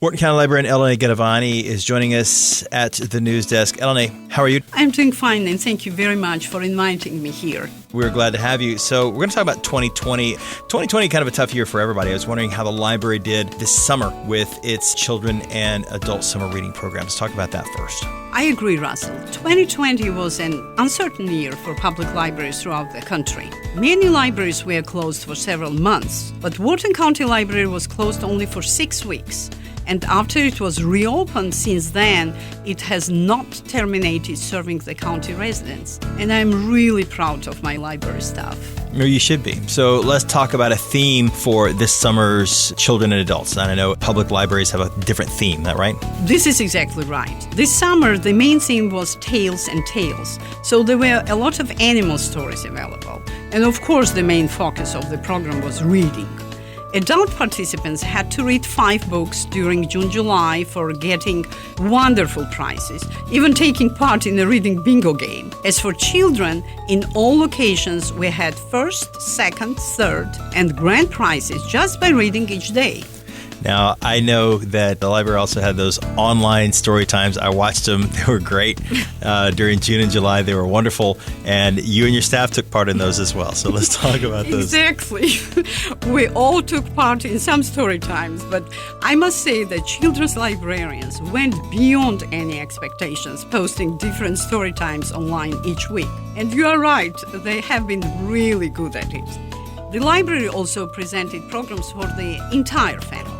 Wharton County Librarian Elene Gedevani is joining us at the news desk. Elene, how are you? I'm doing fine, and thank you very much for inviting me here. We're glad to have you. So we're going to talk about 2020. 2020, kind of a tough year for everybody. I was wondering how the library did this summer with its children and adult summer reading programs. Let's talk about that first. I agree, Russell. 2020 was an uncertain year for public libraries throughout the country. Many libraries were closed for several months, but Wharton County Library was closed only for 6 weeks. And after it was reopened since then, it has not terminated serving the county residents. And I'm really proud of my library staff. You should be. So let's talk about a theme for this summer's children and adults. And I know public libraries have a different theme, is that right? This is exactly right. This summer, the main theme was Tales and Tales. So there were a lot of animal stories available. And of course, the main focus of the program was reading. Adult participants had to read 5 books during June-July for getting wonderful prizes, even taking part in a reading bingo game. As for children, in all locations we had first, second, third, and grand prizes just by reading each day. Now, I know that the library also had those online story times. I watched them. They were great. During June and July, they were wonderful. And you and your staff took part in those as well. So let's talk about those. Exactly. We all took part in some story times. But I must say that children's librarians went beyond any expectations, posting different story times online each week. And you are right. They have been really good at it. The library also presented programs for the entire family.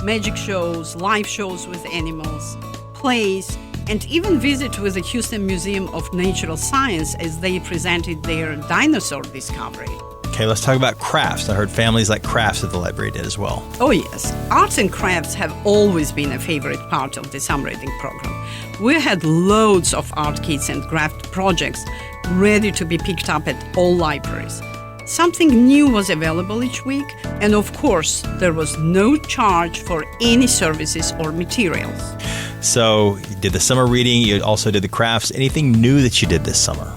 Magic shows, live shows with animals, plays, and even visit with the Houston Museum of Natural Science as they presented their dinosaur discovery. Okay, let's talk about crafts. I heard families like crafts at the library did as well. Oh yes, arts and crafts have always been a favorite part of the summer reading program. We had loads of art kits and craft projects ready to be picked up at all libraries. Something new was available each week, and of course, there was no charge for any services or materials. So you did the summer reading, you also did the crafts. Anything new that you did this summer?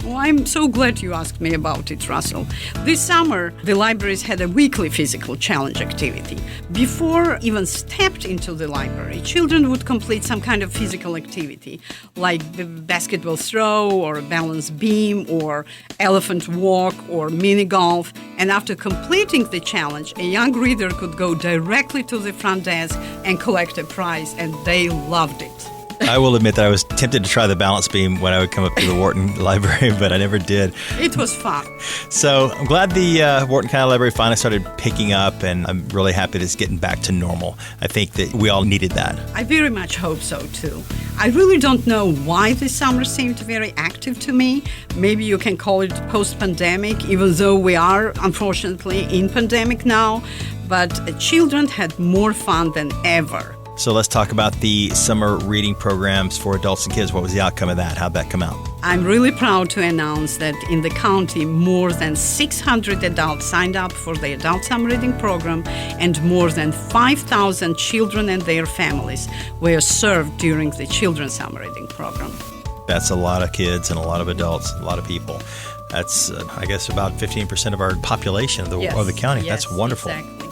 Well, I'm so glad you asked me about it, Russell. This summer, the libraries had a weekly physical challenge activity. Before even stepped into the library, children would complete some kind of physical activity, like the basketball throw or balance beam or elephant walk or mini golf. And after completing the challenge, a young reader could go directly to the front desk and collect a prize, and they loved it. I will admit that I was tempted to try the balance beam when I would come up to the Wharton Library, but I never did. It was fun. So I'm glad the Wharton County Library finally started picking up, and I'm really happy that it's getting back to normal. I think that we all needed that. I very much hope so, too. I really don't know why this summer seemed very active to me. Maybe you can call it post-pandemic, even though we are, unfortunately, in pandemic now. But children had more fun than ever. So let's talk about the summer reading programs for adults and kids. What was the outcome of that? How'd that come out? I'm really proud to announce that in the county, more than 600 adults signed up for the adult summer reading program, and more than 5,000 children and their families were served during the children's summer reading program. That's a lot of kids and a lot of adults, a lot of people. That's, I guess, about 15% of our population of the county. Yes, that's wonderful. Exactly.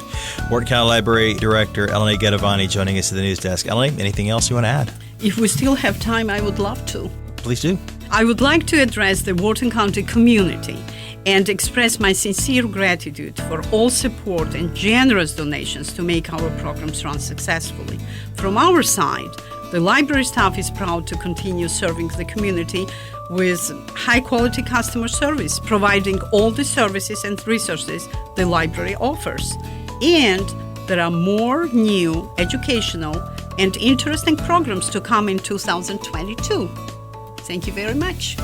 Wharton County Library Director Elene Gedevani joining us at the news desk. Elene, anything else you want to add? If we still have time, I would love to. Please do. I would like to address the Wharton County community and express my sincere gratitude for all support and generous donations to make our programs run successfully. From our side, the library staff is proud to continue serving the community with high-quality customer service, providing all the services and resources the library offers. And there are more new educational and interesting programs to come in 2022. Thank you very much.